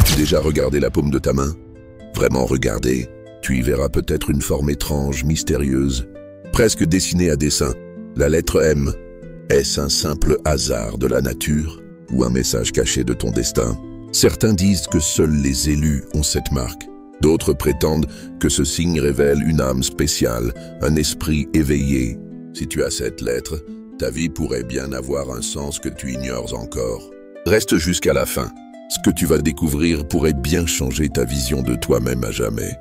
As-tu déjà regardé la paume de ta main? Vraiment regardé, tu y verras peut-être une forme étrange, mystérieuse, presque dessinée à dessin. La lettre M. Est-ce un simple hasard de la nature ou un message caché de ton destin? Certains disent que seuls les élus ont cette marque. D'autres prétendent que ce signe révèle une âme spéciale, un esprit éveillé. Si tu as cette lettre, ta vie pourrait bien avoir un sens que tu ignores encore. Reste jusqu'à la fin. Ce que tu vas découvrir pourrait bien changer ta vision de toi-même à jamais.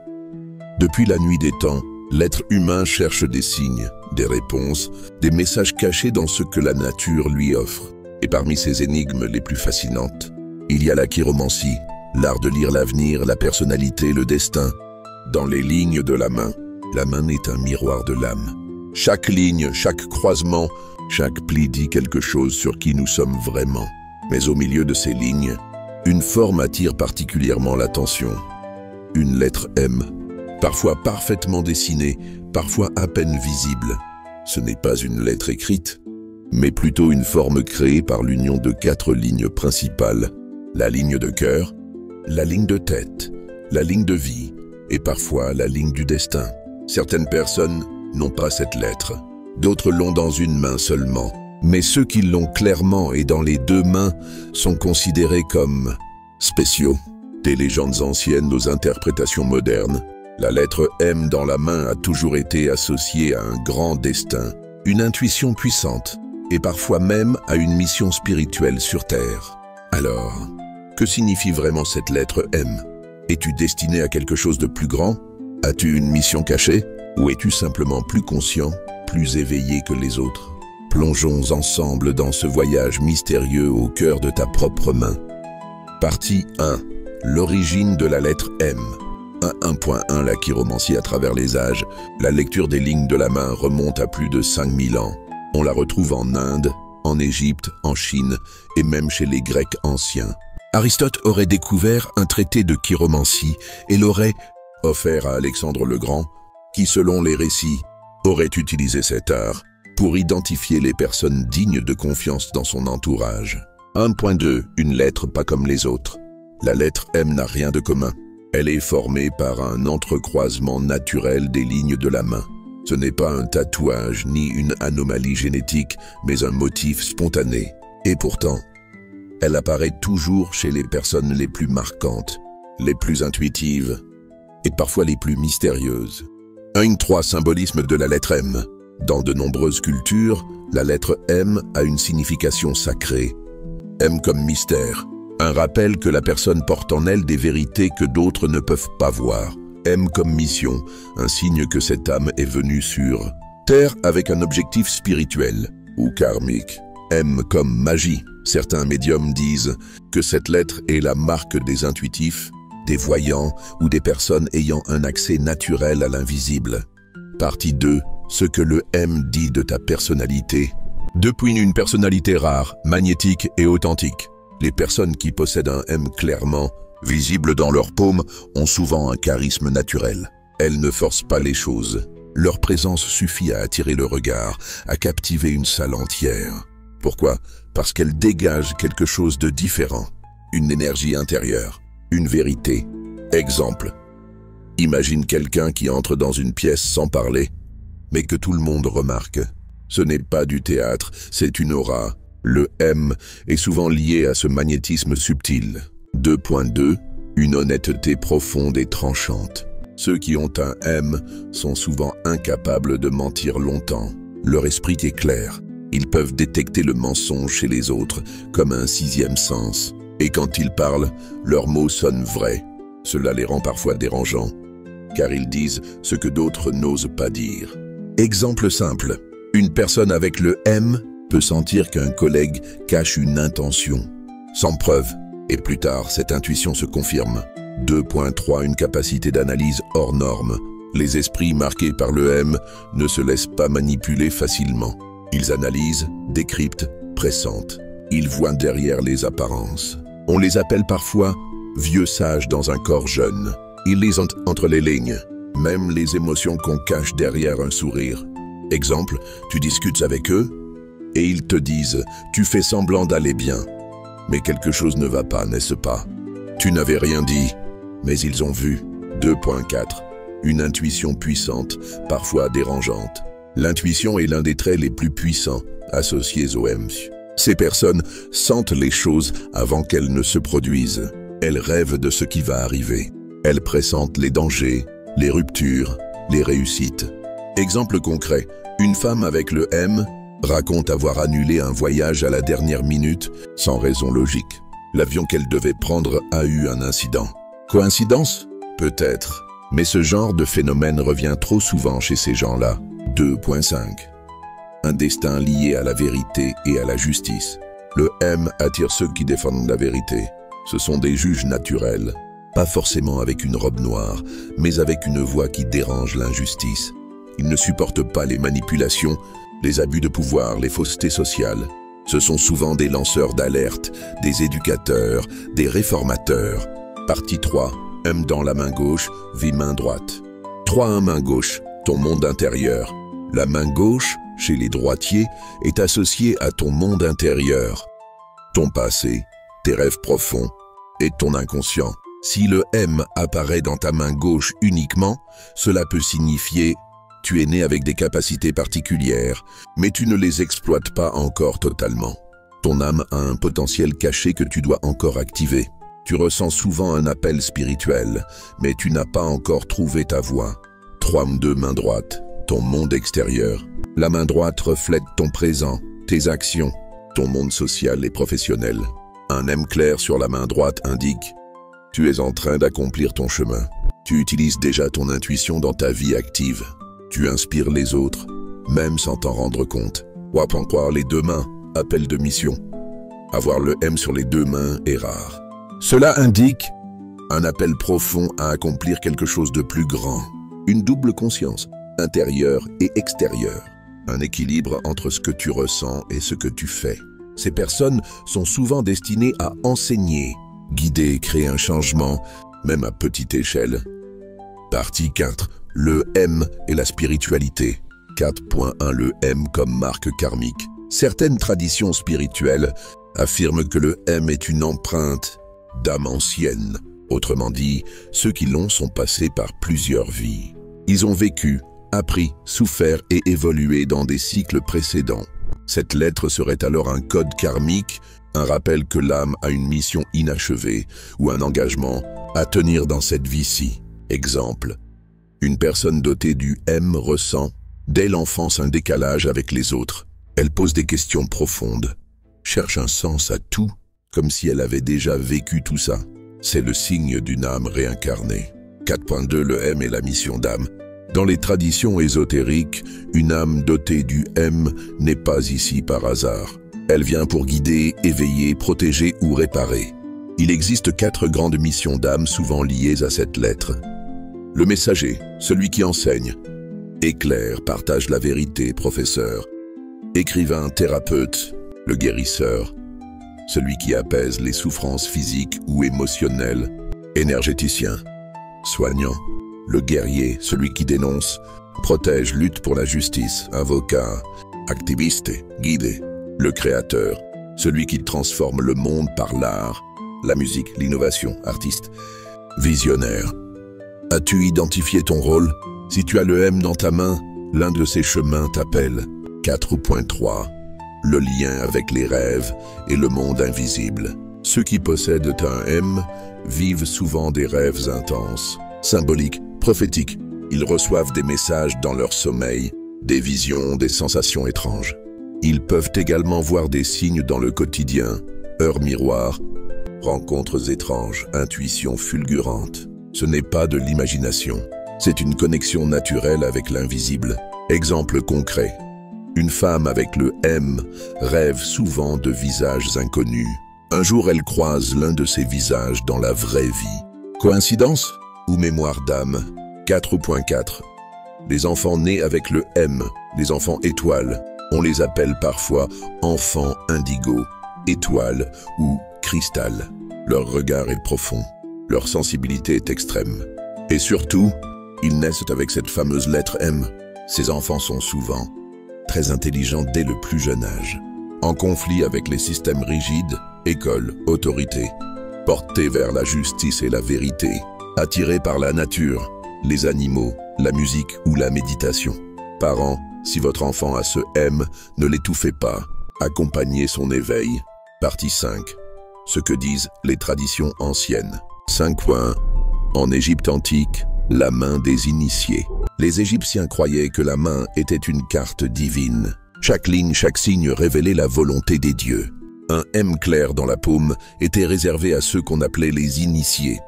Depuis la nuit des temps, l'être humain cherche des signes, des réponses, des messages cachés dans ce que la nature lui offre. Et parmi ces énigmes les plus fascinantes, il y a la chiromancie, l'art de lire l'avenir, la personnalité, le destin. Dans les lignes de la main est un miroir de l'âme. Chaque ligne, chaque croisement, chaque pli dit quelque chose sur qui nous sommes vraiment. Mais au milieu de ces lignes, une forme attire particulièrement l'attention. Une lettre M, parfois parfaitement dessinée, parfois à peine visible. Ce n'est pas une lettre écrite, mais plutôt une forme créée par l'union de 4 lignes principales. La ligne de cœur, la ligne de tête, la ligne de vie et parfois la ligne du destin. Certaines personnes n'ont pas cette lettre, d'autres l'ont dans une main seulement. Mais ceux qui l'ont clairement et dans les 2 mains sont considérés comme spéciaux. Des légendes anciennes aux interprétations modernes, la lettre M dans la main a toujours été associée à un grand destin, une intuition puissante et parfois même à une mission spirituelle sur Terre. Alors, que signifie vraiment cette lettre M? Es-tu destiné à quelque chose de plus grand? As-tu une mission cachée? Ou es-tu simplement plus conscient, plus éveillé que les autres? Plongeons ensemble dans ce voyage mystérieux au cœur de ta propre main. Partie 1. L'origine de la lettre M. 1.1 La chiromancie à travers les âges. La lecture des lignes de la main remonte à plus de 5000 ans. On la retrouve en Inde, en Égypte, en Chine et même chez les Grecs anciens. Aristote aurait découvert un traité de chiromancie et l'aurait offert à Alexandre le Grand, qui selon les récits, aurait utilisé cet art pour identifier les personnes dignes de confiance dans son entourage. 1.2 Une lettre pas comme les autres. La lettre M n'a rien de commun. Elle est formée par un entrecroisement naturel des lignes de la main. Ce n'est pas un tatouage ni une anomalie génétique, mais un motif spontané. Et pourtant, elle apparaît toujours chez les personnes les plus marquantes, les plus intuitives et parfois les plus mystérieuses. 1.3 Symbolisme de la lettre M. Dans de nombreuses cultures, la lettre M a une signification sacrée. M comme mystère, un rappel que la personne porte en elle des vérités que d'autres ne peuvent pas voir. M comme mission, un signe que cette âme est venue sur Terre avec un objectif spirituel ou karmique. M comme magie. Certains médiums disent que cette lettre est la marque des intuitifs, des voyants ou des personnes ayant un accès naturel à l'invisible. Partie 2. Ce que le M dit de ta personnalité. Depuis une personnalité rare, magnétique et authentique. Les personnes qui possèdent un M clairement visible dans leur paume ont souvent un charisme naturel. Elles ne forcent pas les choses. Leur présence suffit à attirer le regard, à captiver une salle entière. Pourquoi? Parce qu'elles dégagent quelque chose de différent. Une énergie intérieure, une vérité. Exemple. Imagine quelqu'un qui entre dans une pièce sans parler, mais que tout le monde remarque. Ce n'est pas du théâtre, c'est une aura. Le M est souvent lié à ce magnétisme subtil. 2.2 Une honnêteté profonde et tranchante. Ceux qui ont un M sont souvent incapables de mentir longtemps. Leur esprit est clair. Ils peuvent détecter le mensonge chez les autres comme un 6e sens. Et quand ils parlent, leurs mots sonnent vrais. Cela les rend parfois dérangeants, car ils disent ce que d'autres n'osent pas dire. Exemple simple. Une personne avec le M peut sentir qu'un collègue cache une intention, sans preuve, et plus tard, cette intuition se confirme. 2.3 Une capacité d'analyse hors norme. Les esprits marqués par le M ne se laissent pas manipuler facilement. Ils analysent, décryptent, pressentent. Ils voient derrière les apparences. On les appelle parfois « vieux sages dans un corps jeune ». Ils lisent entre les lignes, même les émotions qu'on cache derrière un sourire. Exemple, tu discutes avec eux et ils te disent « tu fais semblant d'aller bien ». Mais quelque chose ne va pas, n'est-ce pas? Tu n'avais rien dit, mais ils ont vu. 2.4. Une intuition puissante, parfois dérangeante. L'intuition est l'un des traits les plus puissants associés au M. Ces personnes sentent les choses avant qu'elles ne se produisent. Elles rêvent de ce qui va arriver. Elles pressentent les dangers, les ruptures, les réussites. Exemple concret, une femme avec le M raconte avoir annulé un voyage à la dernière minute sans raison logique. L'avion qu'elle devait prendre a eu un incident. Coïncidence? Peut-être. Mais ce genre de phénomène revient trop souvent chez ces gens-là. 2.5. Un destin lié à la vérité et à la justice. Le M attire ceux qui défendent la vérité. Ce sont des juges naturels, pas forcément avec une robe noire, mais avec une voix qui dérange l'injustice. Ils ne supportent pas les manipulations, les abus de pouvoir, les faussetés sociales. Ce sont souvent des lanceurs d'alerte, des éducateurs, des réformateurs. Partie 3. M dans la main gauche, vie main droite. 3. Main gauche, ton monde intérieur. La main gauche, chez les droitiers, est associée à ton monde intérieur. Ton passé, tes rêves profonds et ton inconscient. Si le M apparaît dans ta main gauche uniquement, cela peut signifier tu es né avec des capacités particulières, mais tu ne les exploites pas encore totalement. Ton âme a un potentiel caché que tu dois encore activer. Tu ressens souvent un appel spirituel, mais tu n'as pas encore trouvé ta voie. 3.2 main droite, ton monde extérieur. La main droite reflète ton présent, tes actions, ton monde social et professionnel. Un M clair sur la main droite indique « Tu es en train d'accomplir ton chemin. Tu utilises déjà ton intuition dans ta vie active. Tu inspires les autres, même sans t'en rendre compte. » Les deux mains, appel de mission. Avoir le M sur les deux mains est rare. Cela indique un appel profond à accomplir quelque chose de plus grand. Une double conscience, intérieure et extérieure. Un équilibre entre ce que tu ressens et ce que tu fais. Ces personnes sont souvent destinées à enseigner, guider, créer un changement, même à petite échelle. Partie 4. Le M et la spiritualité. 4.1. Le M comme marque karmique. Certaines traditions spirituelles affirment que le M est une empreinte d'âme ancienne. Autrement dit, ceux qui l'ont sont passés par plusieurs vies. Ils ont vécu, appris, souffert et évolué dans des cycles précédents. Cette lettre serait alors un code karmique, un rappel que l'âme a une mission inachevée ou un engagement à tenir dans cette vie-ci. Exemple, une personne dotée du M ressent, dès l'enfance, un décalage avec les autres. Elle pose des questions profondes, cherche un sens à tout, comme si elle avait déjà vécu tout ça. C'est le signe d'une âme réincarnée. 4.2. Le M et la mission d'âme. Dans les traditions ésotériques, une âme dotée du M n'est pas ici par hasard. Elle vient pour guider, éveiller, protéger ou réparer. Il existe 4 grandes missions d'âme souvent liées à cette lettre. Le messager, celui qui enseigne. Éclaire, partage la vérité, professeur. Écrivain, thérapeute, le guérisseur. Celui qui apaise les souffrances physiques ou émotionnelles. Énergéticien, soignant. Le guerrier, celui qui dénonce, protège, lutte pour la justice. Avocat, activiste, guide. Le créateur, celui qui transforme le monde par l'art, la musique, l'innovation, artiste. Visionnaire. As-tu identifié ton rôle? Si tu as le M dans ta main, l'un de ces chemins t'appelle. 4.3. Le lien avec les rêves et le monde invisible. Ceux qui possèdent un M vivent souvent des rêves intenses, symboliques, prophétiques. Ils reçoivent des messages dans leur sommeil, des visions, des sensations étranges. Ils peuvent également voir des signes dans le quotidien, heures miroirs, rencontres étranges, intuitions fulgurantes. Ce n'est pas de l'imagination, c'est une connexion naturelle avec l'invisible. Exemple concret. Une femme avec le M rêve souvent de visages inconnus. Un jour, elle croise l'un de ces visages dans la vraie vie. Coïncidence ou mémoire d'âme? 4.4. Les enfants nés avec le M, les enfants étoiles, on les appelle parfois enfants indigo, étoiles ou cristal. Leur regard est profond, leur sensibilité est extrême. Et surtout, ils naissent avec cette fameuse lettre M. Ces enfants sont souvent très intelligents dès le plus jeune âge, en conflit avec les systèmes rigides, école, autorité. portés vers la justice et la vérité, attirés par la nature, les animaux, la musique ou la méditation. Parents, si votre enfant a ce M, ne l'étouffez pas, accompagnez son éveil. Partie 5. Ce que disent les traditions anciennes. 5.1. En Égypte antique, la main des initiés. Les Égyptiens croyaient que la main était une carte divine. Chaque ligne, chaque signe révélait la volonté des dieux. Un M clair dans la paume était réservé à ceux qu'on appelait les initiés,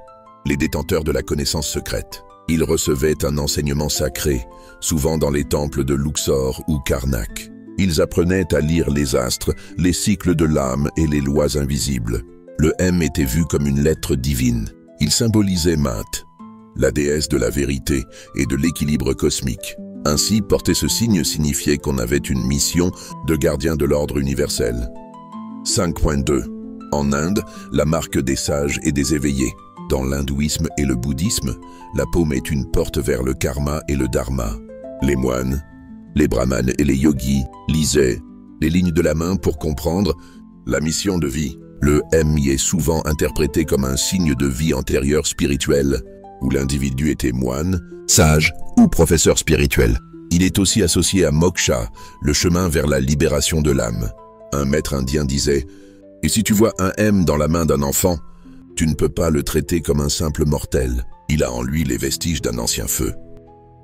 les détenteurs de la connaissance secrète. Ils recevaient un enseignement sacré, souvent dans les temples de Luxor ou Karnak. Ils apprenaient à lire les astres, les cycles de l'âme et les lois invisibles. Le M était vu comme une lettre divine. Il symbolisait Maat, la déesse de la vérité et de l'équilibre cosmique. Ainsi, porter ce signe signifiait qu'on avait une mission de gardien de l'ordre universel. 5.2. En Inde, la marque des sages et des éveillés. Dans l'hindouisme et le bouddhisme, la paume est une porte vers le karma et le dharma. Les moines, les brahmanes et les yogis lisaient les lignes de la main pour comprendre la mission de vie. Le M y est souvent interprété comme un signe de vie antérieure spirituelle, où l'individu était moine, sage ou professeur spirituel. Il est aussi associé à moksha, le chemin vers la libération de l'âme. Un maître indien disait « Et si tu vois un M dans la main d'un enfant, tu ne peux pas le traiter comme un simple mortel. Il a en lui les vestiges d'un ancien feu. »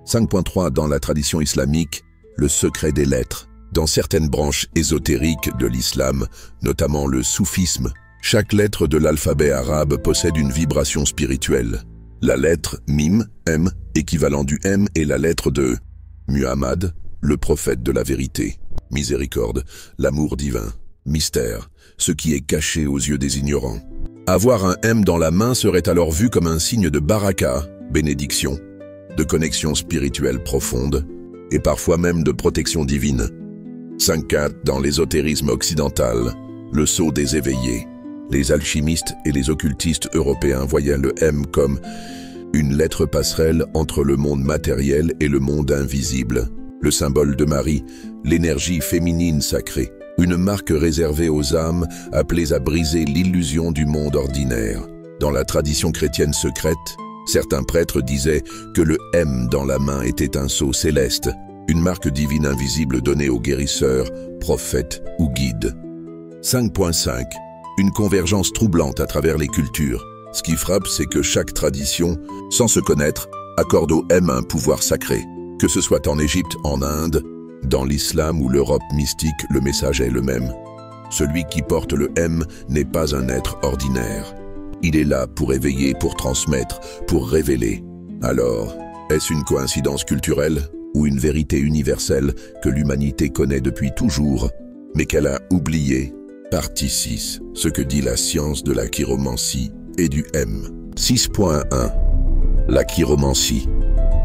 5.3. Dans la tradition islamique, le secret des lettres. Dans certaines branches ésotériques de l'islam, notamment le soufisme, chaque lettre de l'alphabet arabe possède une vibration spirituelle. La lettre Mim, M, équivalent du M, est la lettre de Muhammad, le prophète de la vérité. Miséricorde, l'amour divin. Mystère, ce qui est caché aux yeux des ignorants. Avoir un M dans la main serait alors vu comme un signe de baraka, bénédiction, de connexion spirituelle profonde, et parfois même de protection divine. 5.4. Dans l'ésotérisme occidental, le sceau des éveillés. Les alchimistes et les occultistes européens voyaient le M comme une lettre passerelle entre le monde matériel et le monde invisible. Le symbole de Marie, l'énergie féminine sacrée, une marque réservée aux âmes appelées à briser l'illusion du monde ordinaire. Dans la tradition chrétienne secrète, certains prêtres disaient que le M dans la main était un sceau céleste, une marque divine invisible donnée aux guérisseurs, prophètes ou guides. 5.5. Une convergence troublante à travers les cultures. Ce qui frappe, c'est que chaque tradition, sans se connaître, accorde au M un pouvoir sacré. Que ce soit en Égypte, en Inde, dans l'islam ou l'Europe mystique, le message est le même. Celui qui porte le M n'est pas un être ordinaire. Il est là pour éveiller, pour transmettre, pour révéler. Alors, est-ce une coïncidence culturelle ou une vérité universelle que l'humanité connaît depuis toujours, mais qu'elle a oubliée? Partie 6. Ce que dit la science de la chiromancie et du M. 6.1. La chiromancie.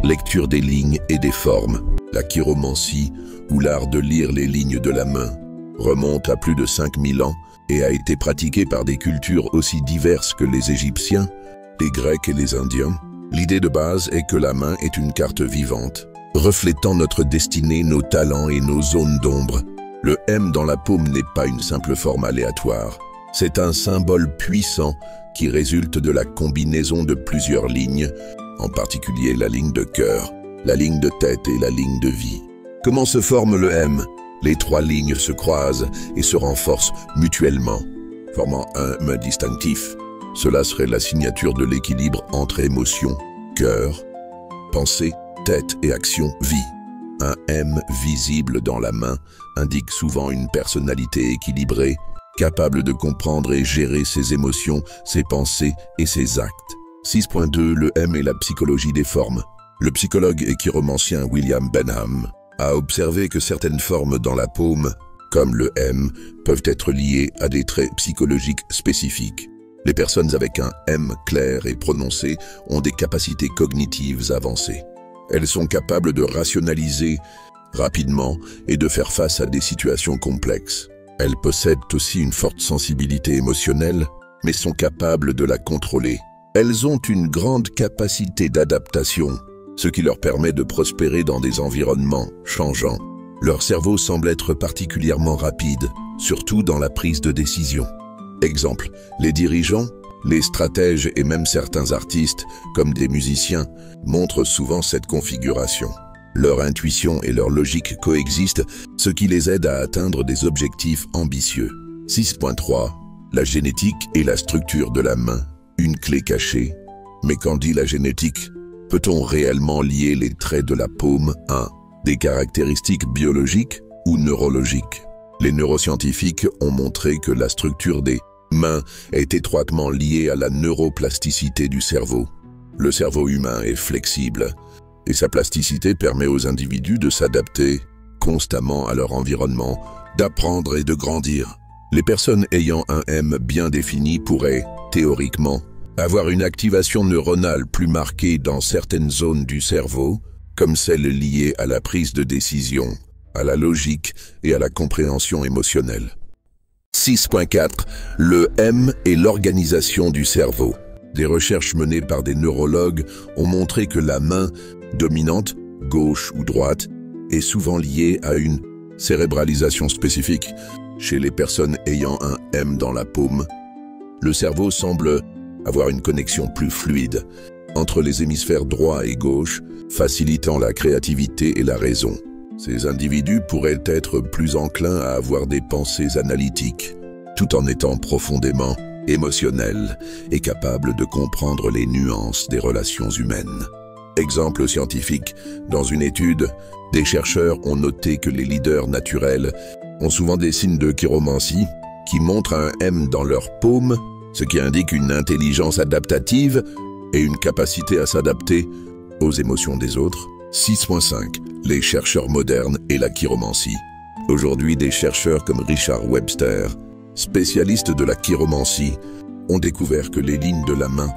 Lecture des lignes et des formes. La chiromancie, ou l'art de lire les lignes de la main, remonte à plus de 5000 ans et a été pratiquée par des cultures aussi diverses que les Égyptiens, les Grecs et les Indiens. L'idée de base est que la main est une carte vivante, reflétant notre destinée, nos talents et nos zones d'ombre. Le M dans la paume n'est pas une simple forme aléatoire. C'est un symbole puissant qui résulte de la combinaison de plusieurs lignes, en particulier la ligne de cœur, la ligne de tête et la ligne de vie. Comment se forme le M? Les trois lignes se croisent et se renforcent mutuellement, formant un M distinctif. Cela serait la signature de l'équilibre entre émotion, cœur, pensée, tête et action, vie. Un M visible dans la main indique souvent une personnalité équilibrée, capable de comprendre et gérer ses émotions, ses pensées et ses actes. 6.2. Le M et la psychologie des formes. Le psychologue et chiromancien William Benham a observé que certaines formes dans la paume, comme le M, peuvent être liées à des traits psychologiques spécifiques. Les personnes avec un M clair et prononcé ont des capacités cognitives avancées. Elles sont capables de rationaliser rapidement et de faire face à des situations complexes. Elles possèdent aussi une forte sensibilité émotionnelle, mais sont capables de la contrôler. Elles ont une grande capacité d'adaptation, ce qui leur permet de prospérer dans des environnements changeants. Leur cerveau semble être particulièrement rapide, surtout dans la prise de décision. Exemple, les dirigeants Les stratèges et même certains artistes, comme des musiciens, montrent souvent cette configuration. Leur intuition et leur logique coexistent, ce qui les aide à atteindre des objectifs ambitieux. 6.3. La génétique et la structure de la main, une clé cachée. Mais qu'en dit la génétique? Peut-on réellement lier les traits de la paume à des caractéristiques biologiques ou neurologiques? Les neuroscientifiques ont montré que la structure des main est étroitement liée à la neuroplasticité du cerveau. Le cerveau humain est flexible et sa plasticité permet aux individus de s'adapter constamment à leur environnement, d'apprendre et de grandir. Les personnes ayant un M bien défini pourraient, théoriquement, avoir une activation neuronale plus marquée dans certaines zones du cerveau, comme celles liées à la prise de décision, à la logique et à la compréhension émotionnelle. 6.4. Le M et l'organisation du cerveau. Des recherches menées par des neurologues ont montré que la main dominante, gauche ou droite, est souvent liée à une cérébralisation spécifique. Chez les personnes ayant un M dans la paume, le cerveau semble avoir une connexion plus fluide entre les hémisphères droit et gauche, facilitant la créativité et la raison. Ces individus pourraient être plus enclins à avoir des pensées analytiques, tout en étant profondément émotionnels et capables de comprendre les nuances des relations humaines. Exemple scientifique, dans une étude, des chercheurs ont noté que les leaders naturels ont souvent des signes de chiromancie qui montrent un M dans leur paume, ce qui indique une intelligence adaptative et une capacité à s'adapter aux émotions des autres. 6.5. Les chercheurs modernes et la chiromancie. Aujourd'hui, des chercheurs comme Richard Webster, spécialistes de la chiromancie, ont découvert que les lignes de la main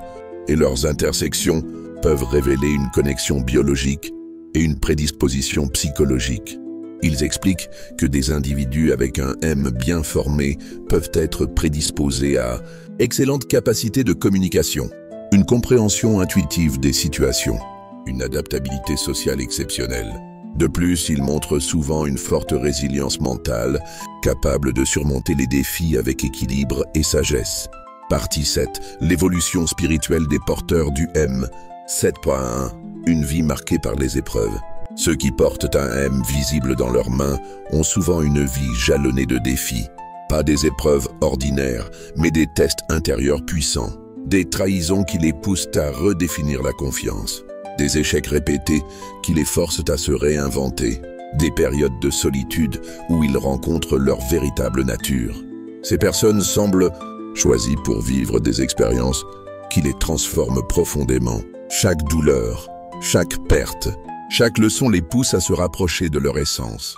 et leurs intersections peuvent révéler une connexion biologique et une prédisposition psychologique. Ils expliquent que des individus avec un M bien formé peuvent être prédisposés à excellentes capacités de communication, une compréhension intuitive des situations, une adaptabilité sociale exceptionnelle. De plus, ils montrent souvent une forte résilience mentale, capable de surmonter les défis avec équilibre et sagesse. Partie 7. L'évolution spirituelle des porteurs du M. 7.1. Une vie marquée par les épreuves. Ceux qui portent un M visible dans leurs mains ont souvent une vie jalonnée de défis. Pas des épreuves ordinaires, mais des tests intérieurs puissants. Des trahisons qui les poussent à redéfinir la confiance. Des échecs répétés qui les forcent à se réinventer. Des périodes de solitude où ils rencontrent leur véritable nature. Ces personnes semblent choisies pour vivre des expériences qui les transforment profondément. Chaque douleur, chaque perte, chaque leçon les pousse à se rapprocher de leur essence.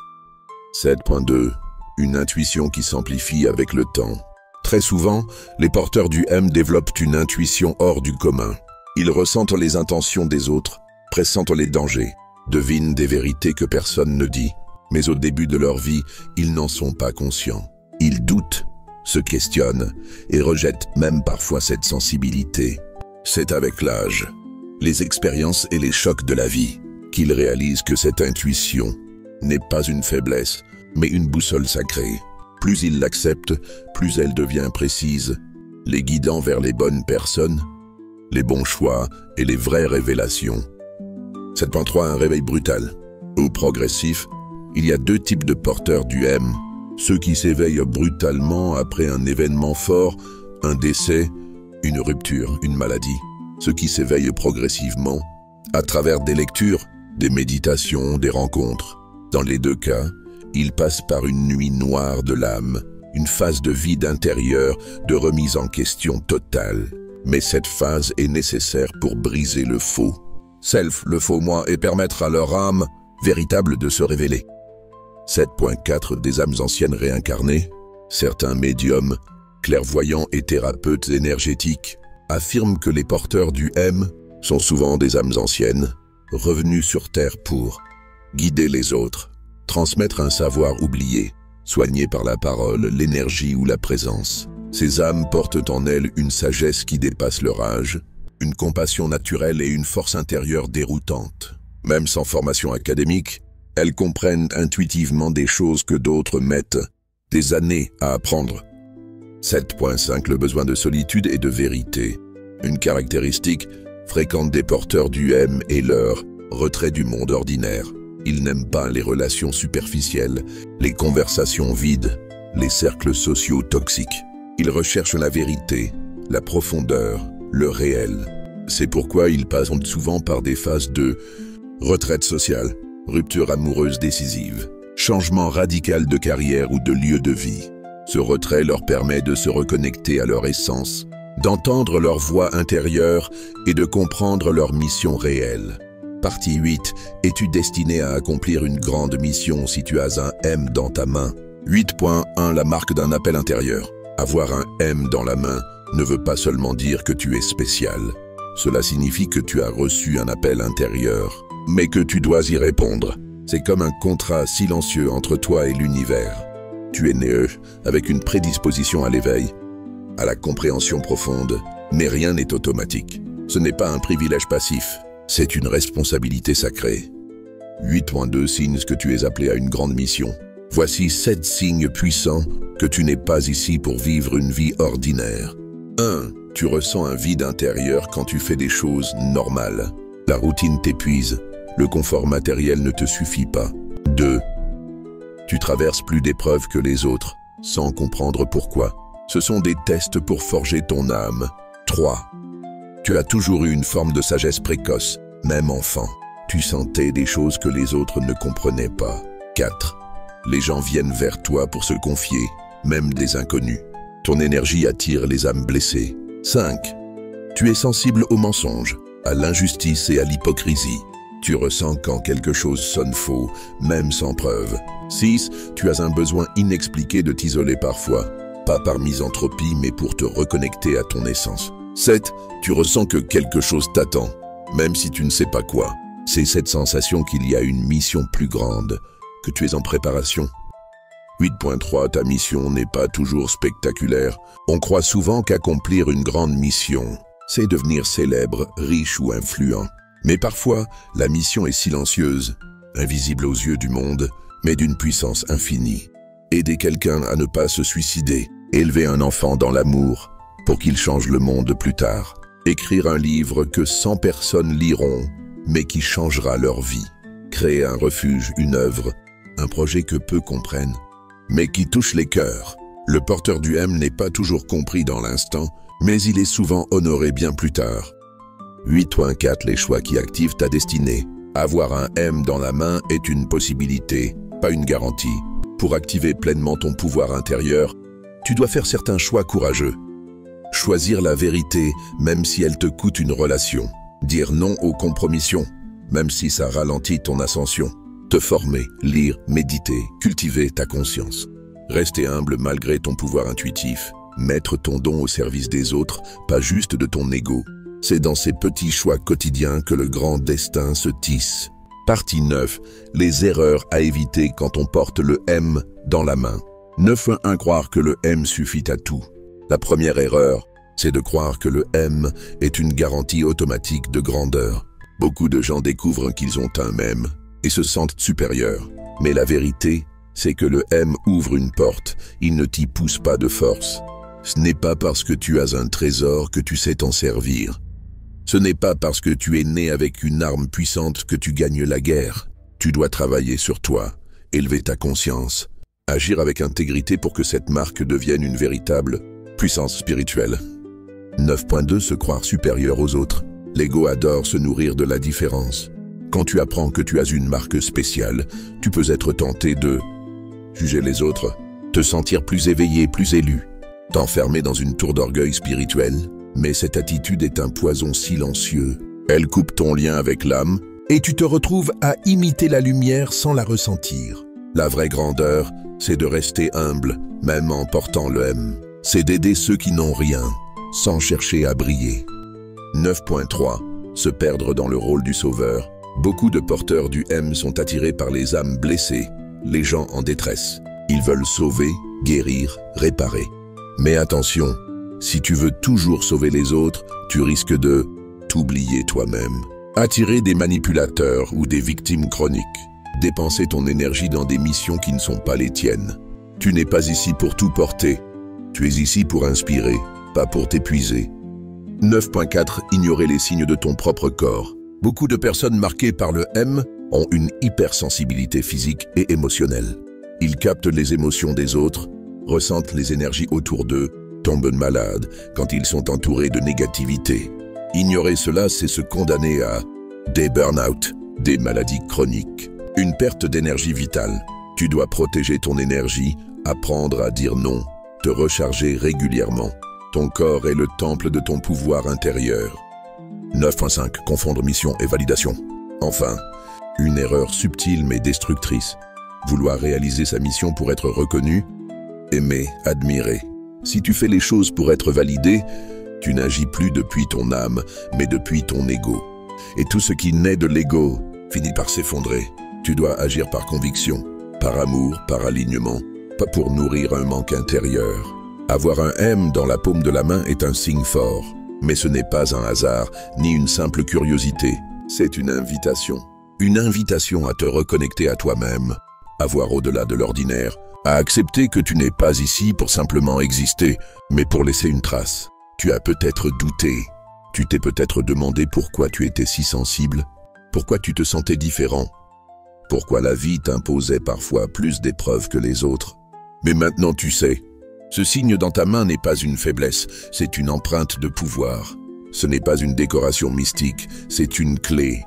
7.2. Une intuition qui s'amplifie avec le temps. Très souvent, les porteurs du M développent une intuition hors du commun. Ils ressentent les intentions des autres, pressentent les dangers, devinent des vérités que personne ne dit. Mais au début de leur vie, ils n'en sont pas conscients. Ils doutent, se questionnent et rejettent même parfois cette sensibilité. C'est avec l'âge, les expériences et les chocs de la vie qu'ils réalisent que cette intuition n'est pas une faiblesse, mais une boussole sacrée. Plus ils l'acceptent, plus elle devient précise, les guidant vers les bonnes personnes, les bons choix et les vraies révélations. 7.3. Un réveil brutal ou progressif. Il y a deux types de porteurs du M. Ceux qui s'éveillent brutalement après un événement fort, un décès, une rupture, une maladie. Ceux qui s'éveillent progressivement, à travers des lectures, des méditations, des rencontres. Dans les deux cas, ils passent par une nuit noire de l'âme, une phase de vide intérieur, de remise en question totale. Mais cette phase est nécessaire pour briser le faux self, le faux moi, et permettre à leur âme véritable de se révéler. 7.4. Des âmes anciennes réincarnées. Certains médiums, clairvoyants et thérapeutes énergétiques affirment que les porteurs du M sont souvent des âmes anciennes, revenues sur Terre pour guider les autres, transmettre un savoir oublié, soigné par la parole, l'énergie ou la présence. Ces âmes portent en elles une sagesse qui dépasse leur âge, une compassion naturelle et une force intérieure déroutante. Même sans formation académique, elles comprennent intuitivement des choses que d'autres mettent des années à apprendre. 7.5 Le besoin de solitude et de vérité. Une caractéristique fréquente des porteurs du M est leur retrait du monde ordinaire. Ils n'aiment pas les relations superficielles, les conversations vides, les cercles sociaux toxiques. Ils recherchent la vérité, la profondeur, le réel. C'est pourquoi ils passent souvent par des phases de retraite sociale, rupture amoureuse décisive, changement radical de carrière ou de lieu de vie. Ce retrait leur permet de se reconnecter à leur essence, d'entendre leur voix intérieure et de comprendre leur mission réelle. Partie 8. Es-tu destiné à accomplir une grande mission si tu as un M dans ta main? 8.1 La marque d'un appel intérieur. Avoir un M dans la main ne veut pas seulement dire que tu es spécial. Cela signifie que tu as reçu un appel intérieur, mais que tu dois y répondre. C'est comme un contrat silencieux entre toi et l'univers. Tu es né avec une prédisposition à l'éveil, à la compréhension profonde, mais rien n'est automatique. Ce n'est pas un privilège passif, c'est une responsabilité sacrée. 8.2 Signes que tu es appelé à une grande mission. Voici 7 signes puissants que tu n'es pas ici pour vivre une vie ordinaire. 1. Tu ressens un vide intérieur quand tu fais des choses normales. La routine t'épuise, le confort matériel ne te suffit pas. 2. Tu traverses plus d'épreuves que les autres, sans comprendre pourquoi. Ce sont des tests pour forger ton âme. 3. Tu as toujours eu une forme de sagesse précoce, même enfant. Tu sentais des choses que les autres ne comprenaient pas. 4. Les gens viennent vers toi pour se confier, même des inconnus. Ton énergie attire les âmes blessées. 5. Tu es sensible aux mensonges, à l'injustice et à l'hypocrisie. Tu ressens quand quelque chose sonne faux, même sans preuve. 6. Tu as un besoin inexpliqué de t'isoler parfois, pas par misanthropie, mais pour te reconnecter à ton essence. 7. Tu ressens que quelque chose t'attend, même si tu ne sais pas quoi. C'est cette sensation qu'il y a une mission plus grande, que tu es en préparation. 8.3 Ta mission n'est pas toujours spectaculaire. On croit souvent qu'accomplir une grande mission, c'est devenir célèbre, riche ou influent. Mais parfois, la mission est silencieuse, invisible aux yeux du monde, mais d'une puissance infinie. Aider quelqu'un à ne pas se suicider, élever un enfant dans l'amour, pour qu'il change le monde plus tard. Écrire un livre que 100 personnes liront, mais qui changera leur vie. Créer un refuge, une œuvre, un projet que peu comprennent, mais qui touche les cœurs. Le porteur du M n'est pas toujours compris dans l'instant, mais il est souvent honoré bien plus tard. 8.4 Les choix qui activent ta destinée. Avoir un M dans la main est une possibilité, pas une garantie. Pour activer pleinement ton pouvoir intérieur, tu dois faire certains choix courageux. Choisir la vérité, même si elle te coûte une relation. Dire non aux compromissions, même si ça ralentit ton ascension. Te former, lire, méditer, cultiver ta conscience. Rester humble malgré ton pouvoir intuitif. Mettre ton don au service des autres, pas juste de ton ego. C'est dans ces petits choix quotidiens que le grand destin se tisse. Partie 9. Les erreurs à éviter quand on porte le M dans la main. 9.1 Croire que le M suffit à tout. La première erreur, c'est de croire que le M est une garantie automatique de grandeur. Beaucoup de gens découvrent qu'ils ont un M et se sentent supérieurs. Mais la vérité, c'est que le M ouvre une porte, il ne t'y pousse pas de force. Ce n'est pas parce que tu as un trésor que tu sais t'en servir. Ce n'est pas parce que tu es né avec une arme puissante que tu gagnes la guerre. Tu dois travailler sur toi, élever ta conscience, agir avec intégrité pour que cette marque devienne une véritable puissance spirituelle. 9.2 Se croire supérieur aux autres. L'ego adore se nourrir de la différence. Quand tu apprends que tu as une marque spéciale, tu peux être tenté de juger les autres, te sentir plus éveillé, plus élu, t'enfermer dans une tour d'orgueil spirituel. Mais cette attitude est un poison silencieux. Elle coupe ton lien avec l'âme et tu te retrouves à imiter la lumière sans la ressentir. La vraie grandeur, c'est de rester humble, même en portant le M. C'est d'aider ceux qui n'ont rien, sans chercher à briller. 9.3 Se perdre dans le rôle du sauveur. Beaucoup de porteurs du M sont attirés par les âmes blessées, les gens en détresse. Ils veulent sauver, guérir, réparer. Mais attention, si tu veux toujours sauver les autres, tu risques de t'oublier toi-même. Attirer des manipulateurs ou des victimes chroniques. Dépenser ton énergie dans des missions qui ne sont pas les tiennes. Tu n'es pas ici pour tout porter. Tu es ici pour inspirer, pas pour t'épuiser. 9.4. Ignorer les signes de ton propre corps. Beaucoup de personnes marquées par le M ont une hypersensibilité physique et émotionnelle. Ils captent les émotions des autres, ressentent les énergies autour d'eux, tombent malades quand ils sont entourés de négativité. Ignorer cela, c'est se condamner à des burn-out, des maladies chroniques, une perte d'énergie vitale. Tu dois protéger ton énergie, apprendre à dire non, te recharger régulièrement. Ton corps est le temple de ton pouvoir intérieur. 9.5. Confondre mission et validation. Enfin, une erreur subtile mais destructrice. Vouloir réaliser sa mission pour être reconnu, aimé, admiré. Si tu fais les choses pour être validé, tu n'agis plus depuis ton âme, mais depuis ton ego. Et tout ce qui naît de l'ego finit par s'effondrer. Tu dois agir par conviction, par amour, par alignement, pas pour nourrir un manque intérieur. Avoir un M dans la paume de la main est un signe fort, mais ce n'est pas un hasard, ni une simple curiosité. C'est une invitation à te reconnecter à toi-même, à voir au-delà de l'ordinaire, à accepter que tu n'es pas ici pour simplement exister, mais pour laisser une trace. Tu as peut-être douté, tu t'es peut-être demandé pourquoi tu étais si sensible, pourquoi tu te sentais différent, pourquoi la vie t'imposait parfois plus d'épreuves que les autres. Mais maintenant tu sais. Ce signe dans ta main n'est pas une faiblesse, c'est une empreinte de pouvoir. Ce n'est pas une décoration mystique, c'est une clé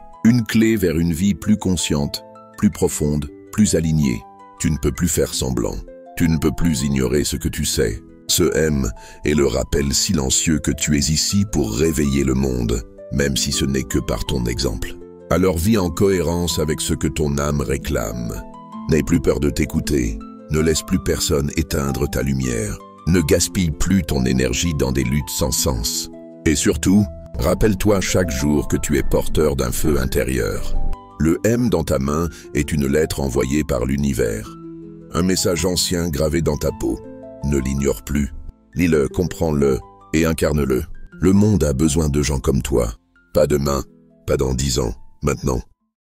vers une vie plus consciente, plus profonde, plus alignée. Tu ne peux plus faire semblant, tu ne peux plus ignorer ce que tu sais. Ce M est le rappel silencieux que tu es ici pour réveiller le monde, même si ce n'est que par ton exemple. Alors vis en cohérence avec ce que ton âme réclame. N'aie plus peur de t'écouter. Ne laisse plus personne éteindre ta lumière. Ne gaspille plus ton énergie dans des luttes sans sens. Et surtout, rappelle-toi chaque jour que tu es porteur d'un feu intérieur. Le M dans ta main est une lettre envoyée par l'univers. Un message ancien gravé dans ta peau. Ne l'ignore plus. Lis-le, comprends-le et incarne-le. Le monde a besoin de gens comme toi. Pas demain, pas dans 10 ans, maintenant.